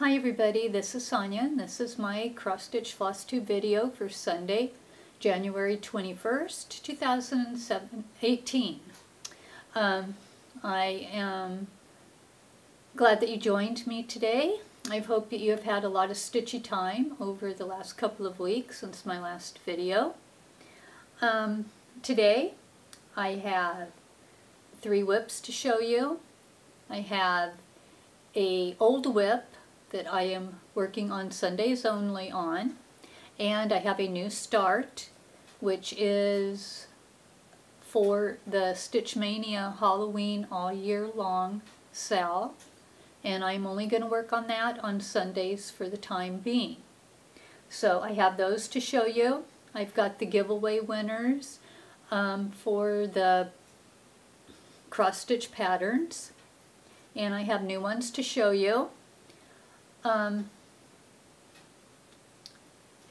Hi everybody, this is Sonya, and this is my cross-stitch Flosstube video for Sunday, January 21st, 2018. I am glad that you joined me today. I hope that you have had a lot of stitchy time over the last couple of weeks since my last video. Today I have 3 whips to show you. I have an old whip that I am working on Sundays only on, and I have a new start, which is for the Stitch Mania Halloween all year long SAL, and I'm only going to work on that on Sundays for the time being. So I have those to show you. I've got the giveaway winners for the cross stitch patterns, and I have new ones to show you.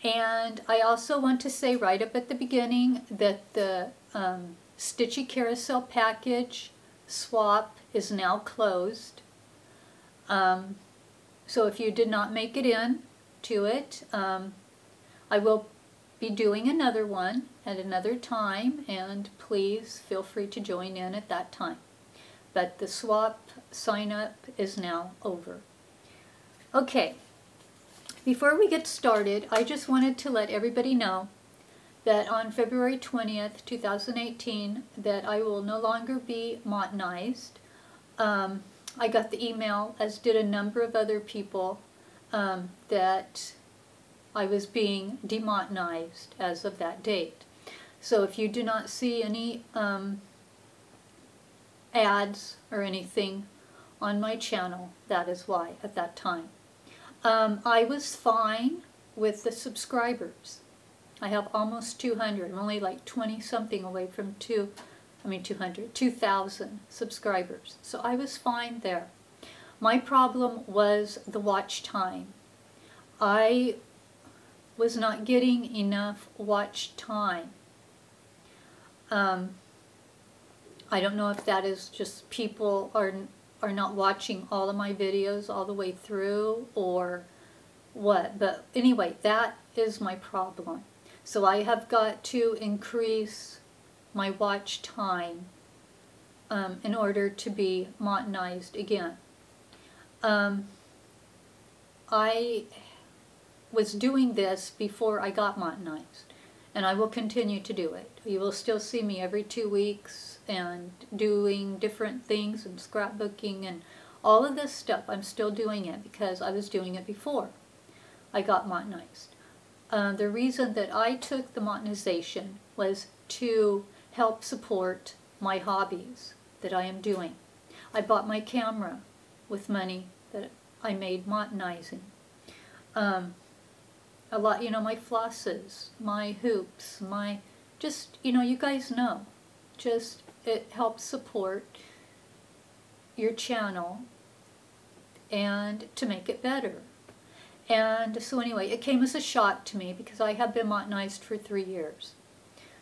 And I also want to say right up at the beginning that the Stitchy Carousel package swap is now closed. So if you did not make it in to it, I will be doing another one at another time, and please feel free to join in at that time. But the swap sign up is now over. Okay, before we get started, I just wanted to let everybody know that on February 20th, 2018, that I will no longer be monetized. I got the email, as did a number of other people, that I was being demonetized as of that date. So if you do not see any ads or anything on my channel, that is why at that time. I was fine with the subscribers. I have almost 200. I'm only like 20 something away from 2,000 subscribers. So I was fine there. My problem was the watch time. I was not getting enough watch time. I don't know if that is just people are not watching all of my videos all the way through or what, but anyway, that is my problem. So I have got to increase my watch time in order to be monetized again. I was doing this before I got monetized, and I will continue to do it. You will still see me every 2 weeks and doing different things and scrapbooking and all of this stuff. I'm still doing it because I was doing it before I got monetized. The reason that I took the monetization was to help support my hobbies that I am doing. I bought my camera with money that I made monetizing. A lot, you know, my flosses, my hoops, my, just, you know, you guys know, just it helps support your channel and to make it better. And so anyway, it came as a shock to me because I have been monetized for 3 years.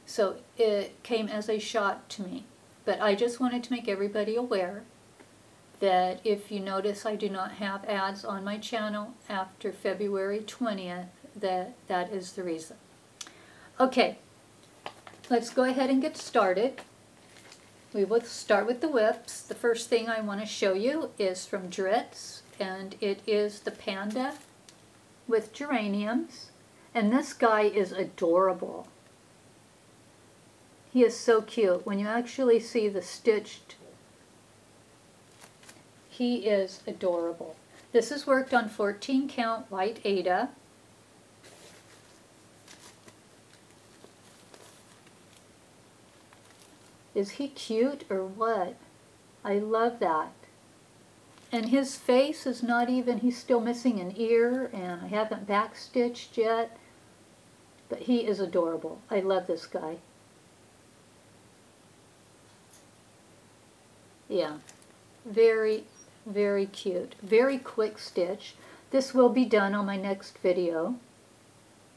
So it came as a shock to me. But I just wanted to make everybody aware that if you notice I do not have ads on my channel after February 20th, that is the reason. Okay, let's go ahead and get started. We will start with the whips. The first thing I want to show you is from Garrette, and it is the panda with geraniums. And this guy is adorable. He is so cute. When you actually see the stitched, he is adorable. This is worked on 14 count white Aida. Is he cute or what? I love that. And his face is not even, he's still missing an ear, and I haven't backstitched yet. But he is adorable. I love this guy. Yeah, very, very cute. Very quick stitch. This will be done on my next video.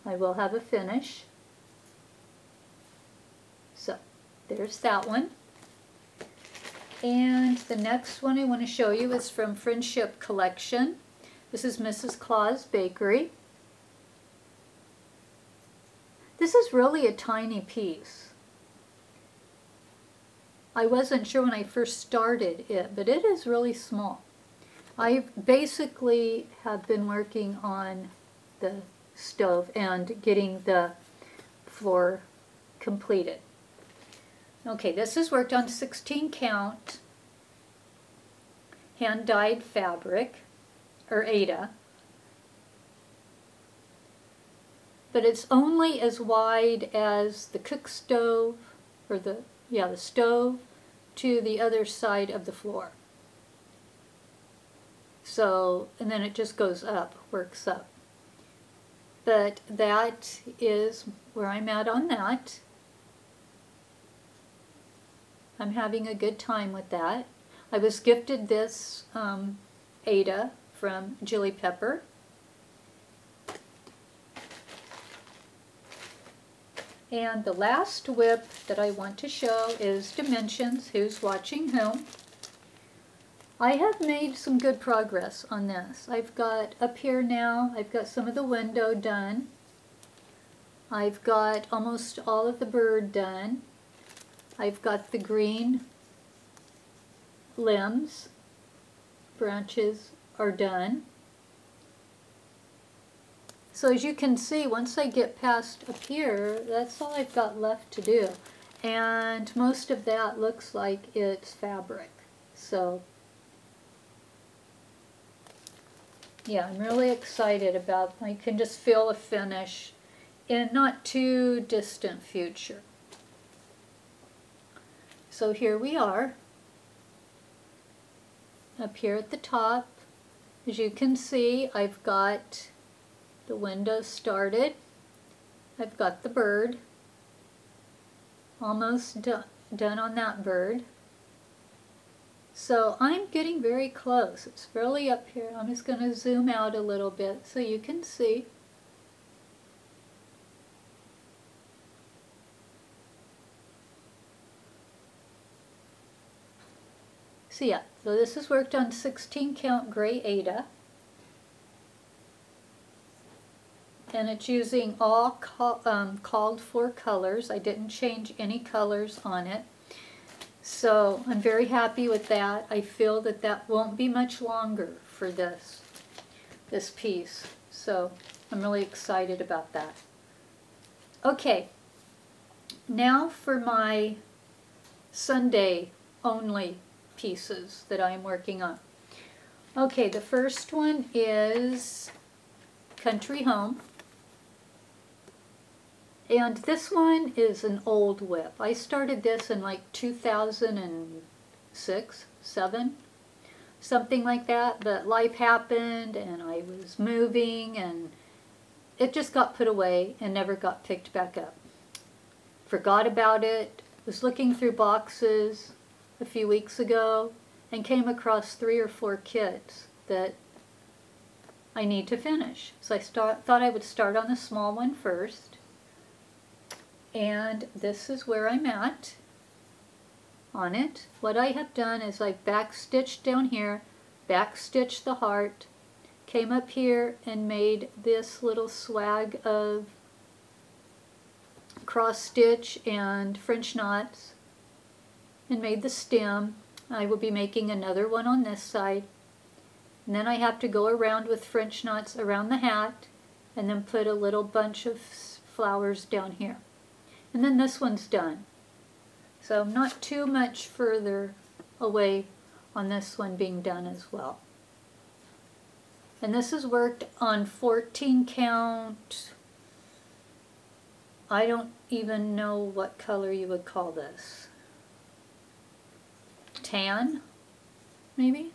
I will have a finish. So, there's that one. And the next one I want to show you is from Friendship Collection. This is Mrs. Claus Bakery. This is really a tiny piece. I wasn't sure when I first started it, but it is really small. I basically have been working on the stove and getting the floor completed. Okay, this is worked on 16 count hand dyed fabric, or Aida, but it's only as wide as the cook stove, or the stove to the other side of the floor. So, and then it just goes up, works up. But that is where I'm at on that. I'm having a good time with that. I was gifted this Aida from Jilly Pepper. And the last whip that I want to show is Dimensions, Who's Watching Whom. I have made some good progress on this. I've got up here now, I've got some of the window done. I've got almost all of the bird done. I've got the green limbs, branches are done. So as you can see, once I get past up here, that's all I've got left to do. And most of that looks like it's fabric. So yeah, I'm really excited about, I can just feel the finish in not too distant future. So here we are, up here at the top. As you can see, I've got the window started. I've got the bird, almost done on that bird. So I'm getting very close. It's really up here. I'm just going to zoom out a little bit so you can see. So yeah, so this is worked on 16 count gray Aida. And it's using all called for colors. I didn't change any colors on it. So I'm very happy with that. I feel that that won't be much longer for this piece. So I'm really excited about that. Okay, now for my Sunday only pieces that I'm working on. Okay, the first one is Country Home. And this one is an old whip. I started this in like 2006, 7, something like that. But life happened and I was moving and it just got put away and never got picked back up. Forgot about it. Was looking through boxes a few weeks ago and came across 3 or 4 kits that I need to finish. So I thought I would start on the small one first. And this is where I'm at on it. What I have done is I've backstitched down here, backstitched the heart, came up here and made this little swag of cross stitch and French knots and made the stem. I will be making another one on this side. And then I have to go around with French knots around the hat and then put a little bunch of flowers down here. And then this one's done. So I'm not too much further away on this one being done as well. And this is worked on 14 count. I don't even know what color you would call this. Tan, maybe?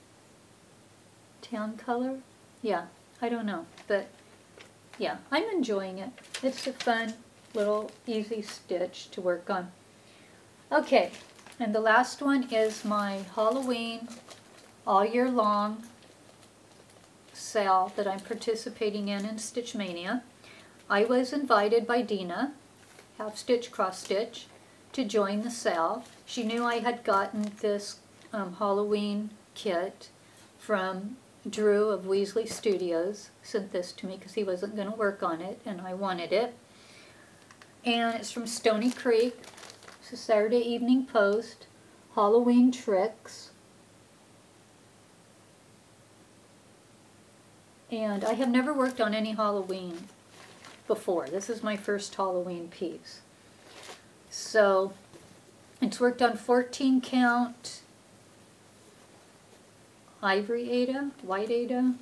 Tan color? Yeah, I don't know. But yeah, I'm enjoying it. It's a fun little easy stitch to work on. Okay, and the last one is my Halloween all year long SAL that I'm participating in Stitch Mania. I was invited by Dena, Half Stitch Cross Stitch, to join the SAL. She knew I had gotten this Halloween kit from Drew of Weasley Studios sent this to me because he wasn't going to work on it and I wanted it. And it's from Stony Creek. It's a Saturday Evening Post. Halloween Tricks. And I have never worked on any Halloween before. This is my first Halloween piece. So it's worked on 14 count ivory Aida, white Aida.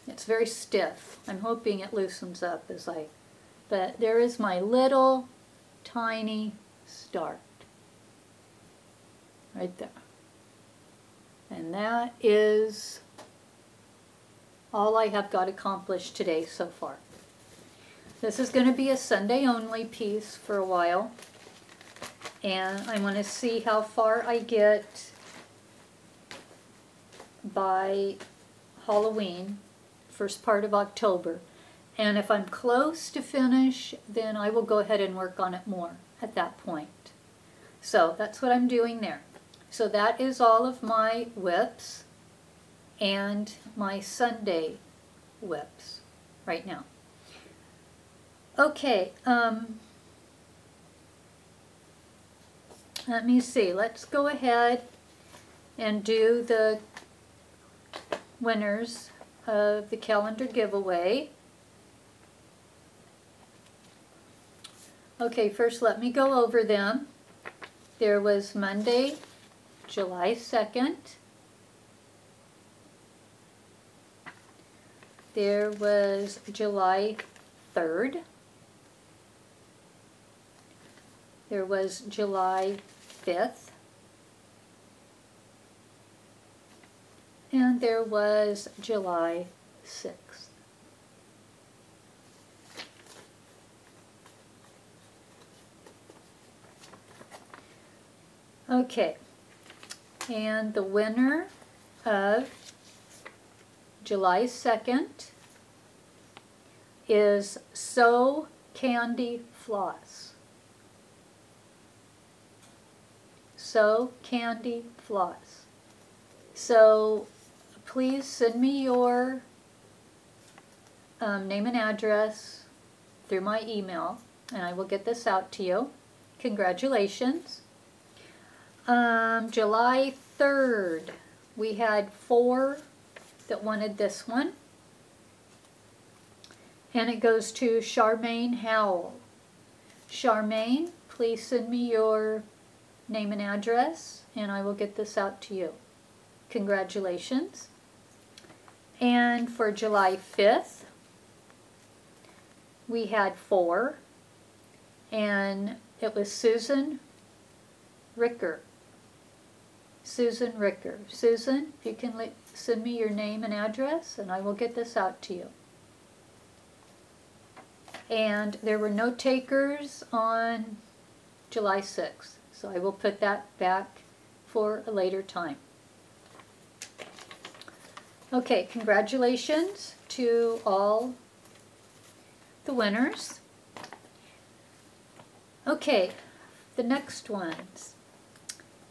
It's very stiff. I'm hoping it loosens up as but there is my little tiny start right there. And that is all I have got accomplished today so far. This is going to be a Sunday only piece for a while. And I want to see how far I get by Halloween, first part of October. And if I'm close to finish, then I will go ahead and work on it more at that point. So that's what I'm doing there. So that is all of my whips and my Sunday whips right now. Okay, let me see. Let's go ahead and do the winners of the calendar giveaway. Okay, first let me go over them. There was Monday, July 2nd. There was July 3rd. There was July 5th. And there was July 6th. Okay, and the winner of July 2nd is Sew Candy Floss. Sew Candy Floss. So please send me your name and address through my email, and I will get this out to you. Congratulations. July 3rd, we had 4 that wanted this one. And it goes to Charmaine Howell. Charmaine, please send me your name and address, and I will get this out to you. Congratulations. And for July 5th, we had 4, and it was Susan Ricker. Susan Ricker. Susan, if you can send me your name and address, and I will get this out to you. And there were no takers on July 6th, so I will put that back for a later time. Okay, congratulations to all the winners. Okay, the next ones.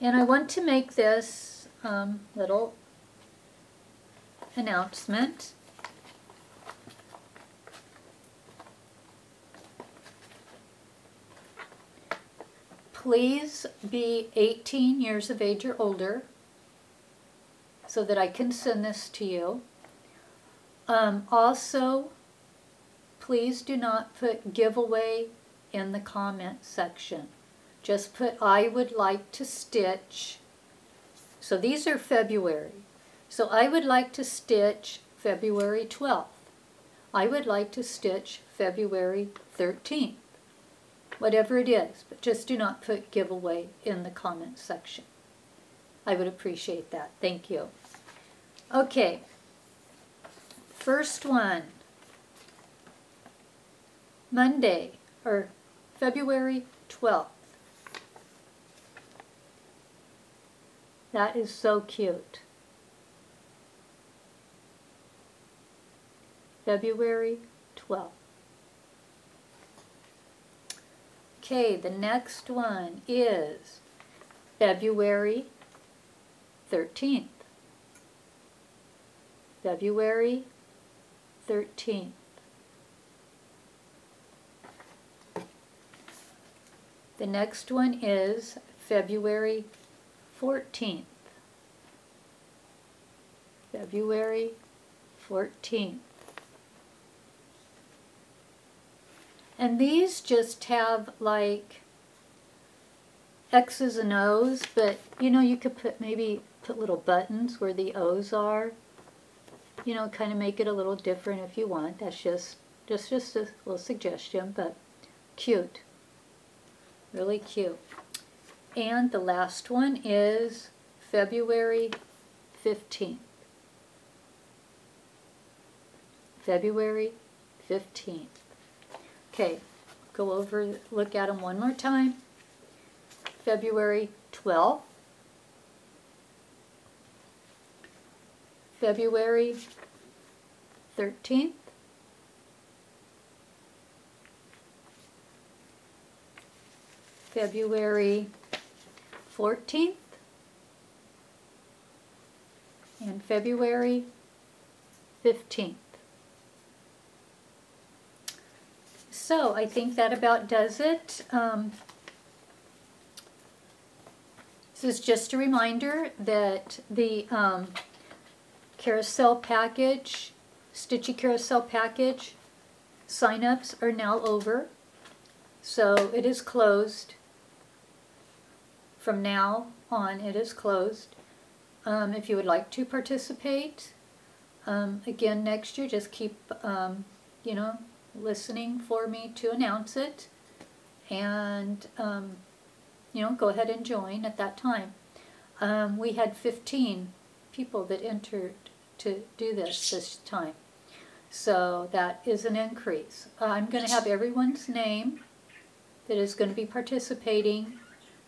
And I want to make this little announcement. Please be 18 years of age or older so that I can send this to you. Also, please do not put giveaway in the comment section. Just put I would like to stitch. So these are February. So I would like to stitch February 12th. I would like to stitch February 13th. Whatever it is, but just do not put giveaway in the comment section. I would appreciate that. Thank you. Okay. First one. Monday, or February 12th. That is so cute. February 12th. Okay, the next one is February 13th. February 13th. The next one is February 14th. February 14th. And these just have like X's and O's, but you know, you could maybe put little buttons where the O's are. You know, kind of make it a little different if you want. That's just a little suggestion, but cute. Really cute. And the last one is February 15th. February 15th. Okay, go over, look at them one more time. February 12th. February 13th. February 14th. And February 15th. So I think that about does it. This is just a reminder that the Carousel package, Stitchy Carousel package, sign-ups are now over. So it is closed. From now on, it is closed. If you would like to participate, again next year, just keep, you know, listening for me to announce it, and you know, go ahead and join at that time. We had 15 people that entered to do this time, so that is an increase. I'm going to have everyone's name that is going to be participating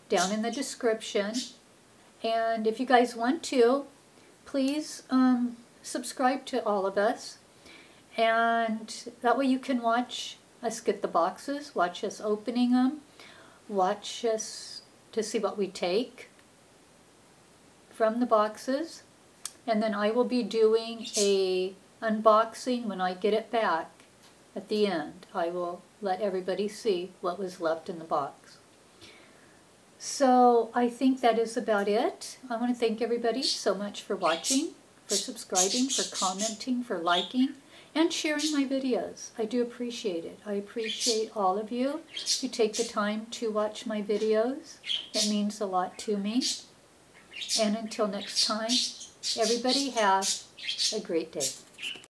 down in the description, and if you guys want to, please subscribe to all of us. And that way you can watch us get the boxes, watch us opening them, watch us to see what we take from the boxes. And then I will be doing a unboxing when I get it back at the end. I will let everybody see what was left in the box. So I think that is about it. I want to thank everybody so much for watching, for subscribing, for commenting, for liking, and sharing my videos. I do appreciate it. I appreciate all of you who take the time to watch my videos. It means a lot to me. And until next time, everybody have a great day.